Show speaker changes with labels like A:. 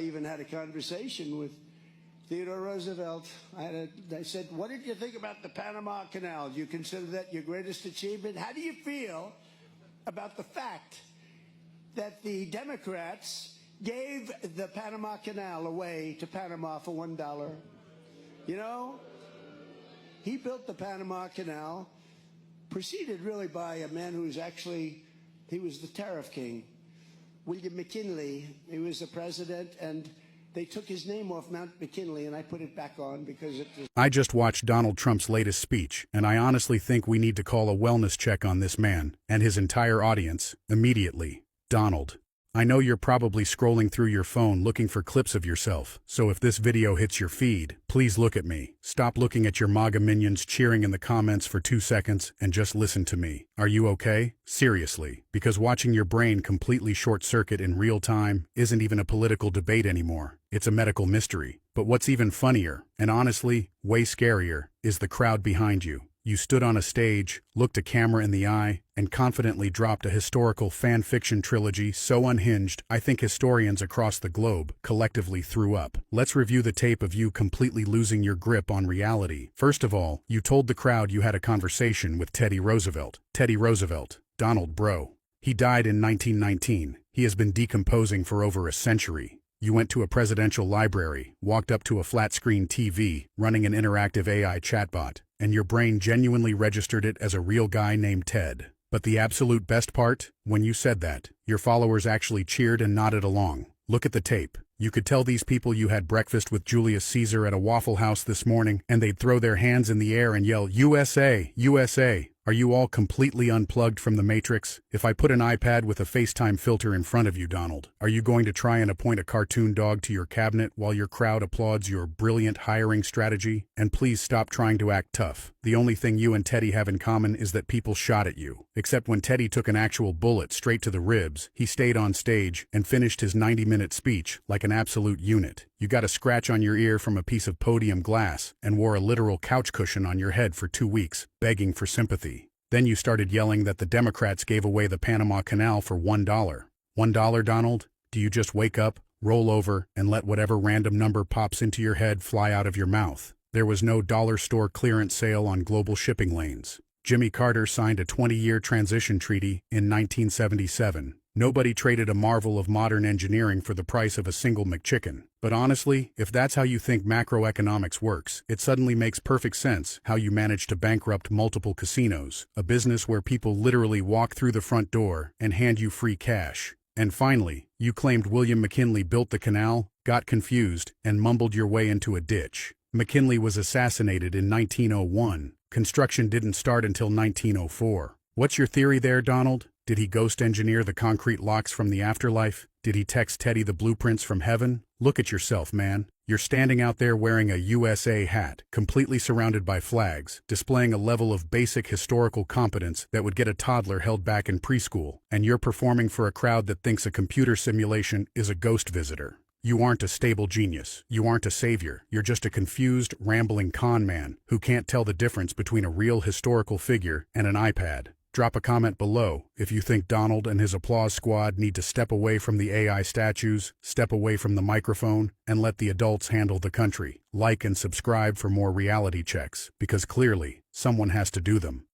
A: even had a conversation with Theodore Roosevelt. I said, what did you think about the Panama Canal? Do you consider that your greatest achievement? How do you feel about the fact that the Democrats gave the Panama Canal away to Panama for $1? You know, he built the Panama Canal, preceded really by a man who was actually, he was the tariff king, William McKinley. He was the president, and they took his name off Mount McKinley, and I put it back on because it was...
B: I just watched Donald Trump's latest speech, and I honestly think we need to call a wellness check on this man and his entire audience immediately. Donald, I know you're probably scrolling through your phone looking for clips of yourself, so if this video hits your feed, please look at me. Stop looking at your MAGA minions cheering in the comments for 2 seconds and just listen to me. Are you okay? Seriously, because watching your brain completely short-circuit in real time isn't even a political debate anymore. It's a medical mystery. But what's even funnier, and honestly, way scarier, is the crowd behind you. You stood on a stage, looked a camera in the eye, and confidently dropped a historical fan fiction trilogy so unhinged I think historians across the globe collectively threw up. Let's review the tape of you completely losing your grip on reality. First of all, you told the crowd you had a conversation with Teddy Roosevelt. Teddy Roosevelt, Donald bro. He died in 1919. He has been decomposing for over a century. You went to a presidential library, walked up to a flat-screen TV, running an interactive AI chatbot, and your brain genuinely registered it as a real guy named Ted. But the absolute best part? When you said that, your followers actually cheered and nodded along. Look at the tape. You could tell these people you had breakfast with Julius Caesar at a Waffle House this morning, and they'd throw their hands in the air and yell, USA, USA. Are you all completely unplugged from the Matrix? If I put an iPad with a FaceTime filter in front of you, Donald, are you going to try and appoint a cartoon dog to your cabinet while your crowd applauds your brilliant hiring strategy? And please stop trying to act tough. The only thing you and Teddy have in common is that people shot at you. Except when Teddy took an actual bullet straight to the ribs, he stayed on stage and finished his 90-minute speech like an absolute unit. You got a scratch on your ear from a piece of podium glass and wore a literal couch cushion on your head for 2 weeks, begging for sympathy. Then you started yelling that the Democrats gave away the Panama Canal for $1. $1, Donald? Do you just wake up, roll over, and let whatever random number pops into your head fly out of your mouth? There was no dollar store clearance sale on global shipping lanes. Jimmy Carter signed a 20-year transition treaty in 1977. Nobody traded a marvel of modern engineering for the price of a single McChicken. But honestly, if that's how you think macroeconomics works, it suddenly makes perfect sense how you managed to bankrupt multiple casinos, a business where people literally walk through the front door and hand you free cash. And finally, you claimed William McKinley built the canal, got confused, and mumbled your way into a ditch. McKinley was assassinated in 1901. Construction didn't start until 1904. What's your theory there, Donald? Did he ghost engineer the concrete locks from the afterlife? Did he text Teddy the blueprints from heaven? Look at yourself, man. You're standing out there wearing a USA hat, completely surrounded by flags, displaying a level of basic historical competence that would get a toddler held back in preschool, and you're performing for a crowd that thinks a computer simulation is a ghost visitor. You aren't a stable genius. You aren't a savior. You're just a confused, rambling con man who can't tell the difference between a real historical figure and an iPad. Drop a comment below if you think Donald and his applause squad need to step away from the AI statues, step away from the microphone, and let the adults handle the country. Like and subscribe for more reality checks, because clearly, someone has to do them.